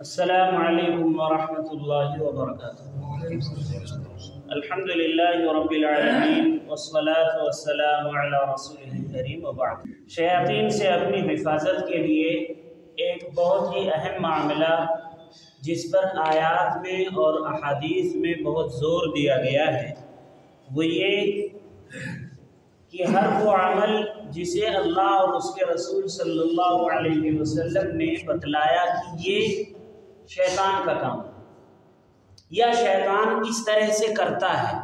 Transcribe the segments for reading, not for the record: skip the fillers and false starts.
السلام علیکم ورحمۃ اللہ وبرکاتہ۔ الحمدللہ رب العالمین والصلاة والسلام علی رسولہ الکریم وبعد۔ شیاطین سے اپنی حفاظت کے لیے ایک بہت ہی اہم معاملہ جس پر آیات میں اور احادیث میں بہت زور دیا گیا ہے وہ یہ کہ ہر وہ عمل جسے اللہ اور اس کے رسول صلی اللہ علیہ وسلم نے بتلایا کہ یہ شیطان کا کام یا شیطان اس طرح سے کرتا ہے،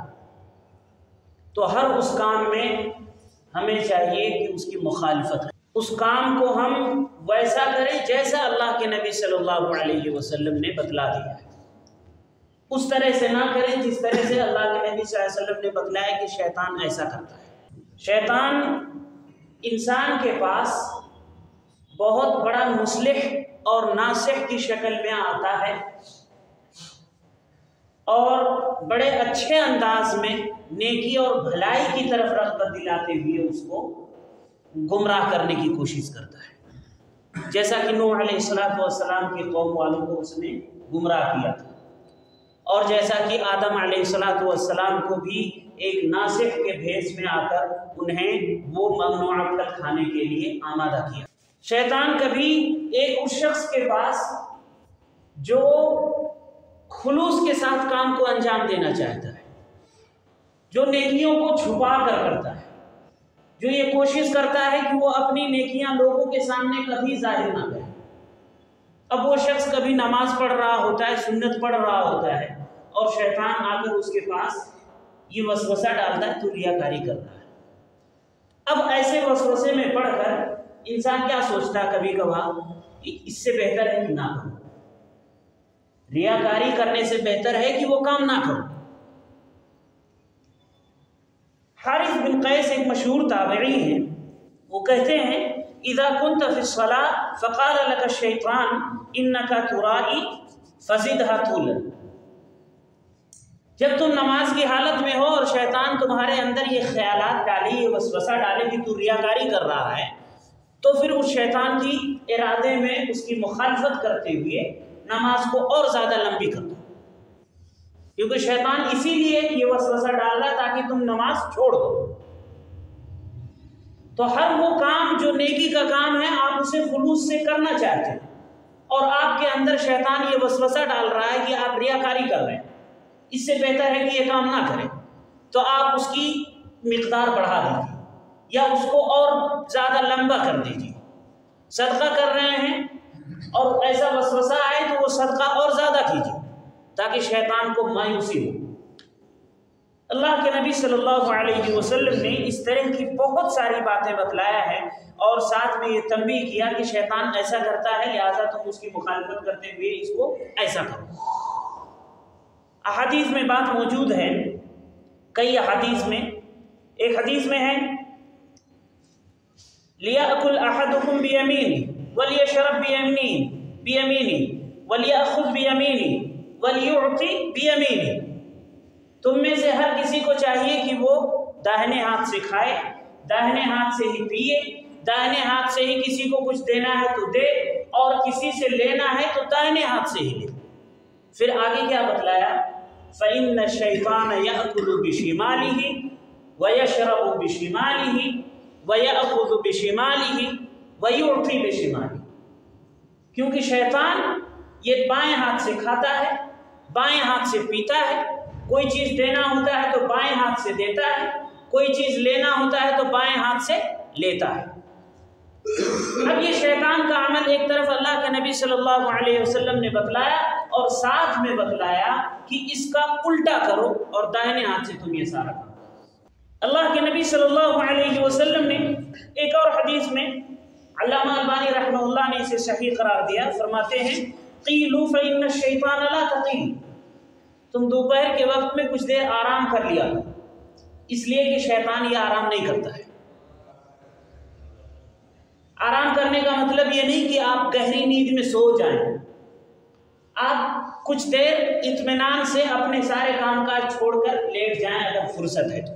تو ہر اس کام میں ہمیں چاہیے کہ اس کی مخالفت کریں، اس کام کو ہم ویسا کریں جیسا اللہ کے نبی صلی اللہ علیہ وسلم نے بتلا دیا ہے، اس طرح سے نہ کریں جس طرح سے اللہ کے نبی صلی اللہ علیہ وسلم نے بتلایا کہ شیطان ایسا کرتا ہے۔ شیطان انسان کے پاس بہت بڑا مصلح اور ناصح کی شکل میں آتا ہے اور بڑے اچھے انداز میں نیکی اور بھلائی کی طرف رغبت دلاتے ہوئے اس کو گمراہ کرنے کی کوشش کرتا ہے، جیسا کہ نوح علیہ السلام کی قوم والوں کو اس نے گمراہ کیا تھا، اور جیسا کہ آدم علیہ السلام کو بھی ایک ناصح کے بھیس میں آ کر انہیں وہ ممنوع پھل کھانے کے لیے آمادہ کیا۔ شیطان کبھی ایک اس شخص کے پاس جو خلوص کے ساتھ کام کو انجام دینا چاہتا ہے، جو نیکیوں کو چھپا کر کرتا ہے، جو یہ کوشش کرتا ہے کہ وہ اپنی نیکیاں لوگوں کے سامنے کبھی ظاہر نہ کرے۔ اب وہ شخص کبھی نماز پڑھ رہا ہوتا ہے، سنت پڑھ رہا ہوتا ہے، اور شیطان آ کر اس کے پاس یہ وسوسہ ڈالتا ہے تو ریاکاری کر رہا ہے۔ اب ایسے وسوسے میں پڑھ کر انسان کیا سوچتا ہے کبھی کبھار کہ اس سے بہتر ہے کہ نہ کرو، ریاکاری کرنے سے بہتر ہے کہ وہ کام نہ کرو۔ حارث بن قیس ایک مشہور تابعی ہیں، وہ کہتے ہیں اذا كنت في الصلاة فقال لك الشيطان انك ترائي فزدها طولا، جب تم نماز کی حالت میں ہو اور شیطان تمہارے اندر یہ خیالات ڈالے، یہ وسوسہ ڈالے کہ تو ریاکاری کر رہا ہے، تو پھر اس شیطان کی ارادے میں اس کی مخالفت کرتے ہوئے نماز کو اور زیادہ لمبی کر دو، کیونکہ شیطان اسی لیے یہ وسوسہ ڈال رہا تاکہ تم نماز چھوڑ دو۔ تو ہر وہ کام جو نیکی کا کام ہے آپ اسے خلوص سے کرنا چاہتے ہیں، اور آپ کے اندر شیطان یہ وسوسہ ڈال رہا ہے کہ آپ ریاکاری کر رہے ہیں، اس سے بہتر ہے کہ یہ کام نہ کریں، تو آپ اس کی مقدار بڑھا دیجیے یا اس کو اور زیادہ لمبا کر دیجیے۔ صدقہ کر رہے ہیں اور ایسا وسوسہ آئے تو وہ صدقہ اور زیادہ کیجیے تاکہ شیطان کو مایوسی ہو۔ اللہ کے نبی صلی اللہ علیہ وسلم نے اس طرح کی بہت ساری باتیں بتلایا ہے اور ساتھ میں یہ تنبیہ کیا کہ شیطان ایسا کرتا ہے لہذا تم اس کی مخالفت کرتے ہوئے اس کو ایسا کرو۔ احادیث میں بات موجود ہے، کئی احادیث میں، ایک حدیث میں ہے لِيَأْكُلْ أَحَدُكُمْ بِيَمِينِهِ وَلْيَشْرَبْ بِيَمِينِهِ وَلْيَأْخُذْ بِيَمِينِهِ وَلْيُعْطِ بِيَمِينِهِ، تم میں سے ہر کسی کو چاہیے کہ وہ داہنے ہاتھ سے کھائے، داہنے ہاتھ سے ہی پیے، داہنے ہاتھ سے ہی کسی کو کچھ دینا ہے تو دے، اور کسی سے لینا ہے تو داہنے ہاتھ سے ہی لے۔ پھر آگے کیا بتلایا؟ فَإِنَّ الشَّيْطَانَ يَأْكُلُ بِشِمَالِهِ وَيَشْرَبُ بِشِمَالِهِ وَيَأْخُذُ بِشِمَالِهِ وَيُعْطِي بِشِمَالِهِ، کیونکہ شیطان یہ بائیں ہاتھ سے کھاتا ہے، بائیں ہاتھ سے پیتا ہے، کوئی چیز دینا ہوتا ہے تو بائیں ہاتھ سے دیتا ہے، کوئی چیز لینا ہوتا ہے تو بائیں ہاتھ سے لیتا ہے۔ اب یہ شیطان کا عمل ایک طرف اللہ کے نبی صلی اللہ علیہ وسلم نے بتلایا اور ساتھ میں بتلایا کہ اس کا الٹا کرو اور دائیں ہاتھ سے تم یہ سارا کرو۔ اللہ کے نبی صلی اللہ علیہ وسلم نے ایک اور حدیث میں، علامہ البانی رحمہ اللہ نے اسے صحیح قرار دیا، فرماتے ہیں قیلوا فإن الشیطان لا تقیل، تم دوپہر کے وقت میں کچھ دیر آرام کر لیا، اس لیے کہ شیطان یہ آرام نہیں کرتا ہے۔ آرام کرنے کا مطلب یہ نہیں کہ آپ گہری نیند میں سو جائیں، آپ کچھ دیر اطمینان سے اپنے سارے کام کاج چھوڑ کر لیٹ جائیں اگر فرصت ہے تو۔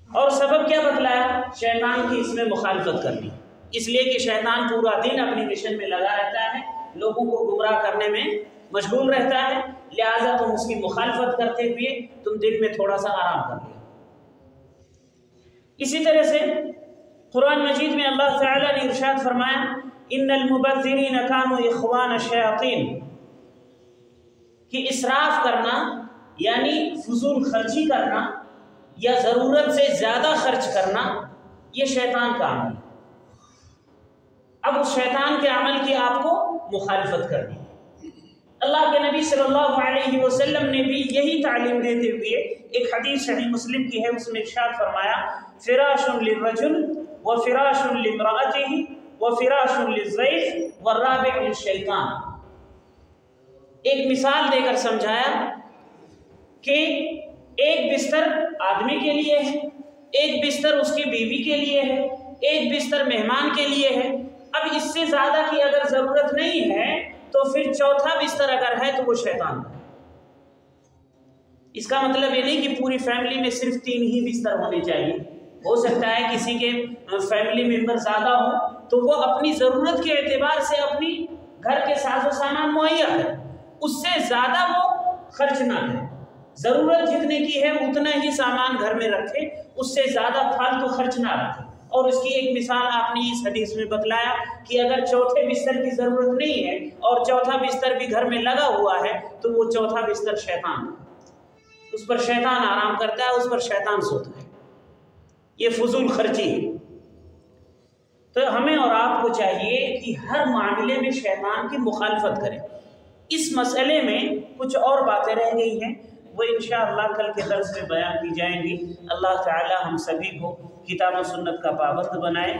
اور سبب کیا بتلایا؟ شیطان کی اس میں مخالفت کرنی۔ اس لیے کہ شیطان پورا دن اپنی مشن میں لگا رہتا ہے، لوگوں کو گمراہ کرنے میں مشغول رہتا ہے، لہٰذا تم اس کی مخالفت کرتے ہوئے تم دن میں تھوڑا سا آرام کر لو۔ اسی طرح سے قرآن مجید میں اللہ تعالیٰ نے ارشاد فرمایا ان المبذرین کانوا اخوان الشیاطین، کہ اسراف کرنا یعنی فضول خرچی کرنا یا ضرورت سے زیادہ خرچ کرنا یہ شیطان کا عمل ہے۔ اب اس شیطان کے عمل کی آپ کو مخالفت کرنی ہے۔ اللہ کے نبی صلی اللہ علیہ وسلم نے بھی یہی تعلیم دیتے ہوئے ایک حدیث صحیح مسلم کی ہے، اس میں ارشاد فرمایا فراش للرجل وفراش لامرأته وفراش للضيف والرابع للشیطان۔ ایک مثال دے کر سمجھایا کہ ایک بستر آدمی کے لیے ہے، ایک بستر اس کی بیوی کے لیے ہے، ایک بستر مہمان کے لیے ہے۔ اب اس سے زیادہ کی اگر ضرورت نہیں ہے تو پھر چوتھا بستر اگر ہے تو وہ شیطان ہے۔ اس کا مطلب یہ نہیں کہ پوری فیملی میں صرف 3 ہی بستر ہونے چاہیے، ہو سکتا ہے کسی کے فیملی ممبر زیادہ ہوں تو وہ اپنی ضرورت کے اعتبار سے اپنی گھر کے ساز و سامان مہیا کرے، اس سے زیادہ وہ خرچ نہ کرے، ضرورت جتنے کی ہے اتنا ہی سامان گھر میں رکھے، اس سے زیادہ فالتو خرچ نہ رکھے۔ اور اس کی ایک مثال آپ نے اس حدیث میں بتلایا کہ اگر چوتھے بستر کی ضرورت نہیں ہے اور چوتھا بستر بھی گھر میں لگا ہوا ہے تو وہ چوتھا بستر شیطان ہے، اس پر شیطان آرام کرتا ہے، اس پر شیطان سوتا ہے، یہ فضول خرچی ہے۔ تو ہمیں اور آپ کو چاہیے کہ ہر معاملے میں شیطان کی مخالفت کریں۔ اس مسئلے میں کچھ اور باتیں رہ گئی ہیں، وہ انشاءاللہ کل کے درس میں بیان کی جائیں گی۔ اللہ تعالی ہم سبھی کو کتاب و سنت کا پابند بنائے۔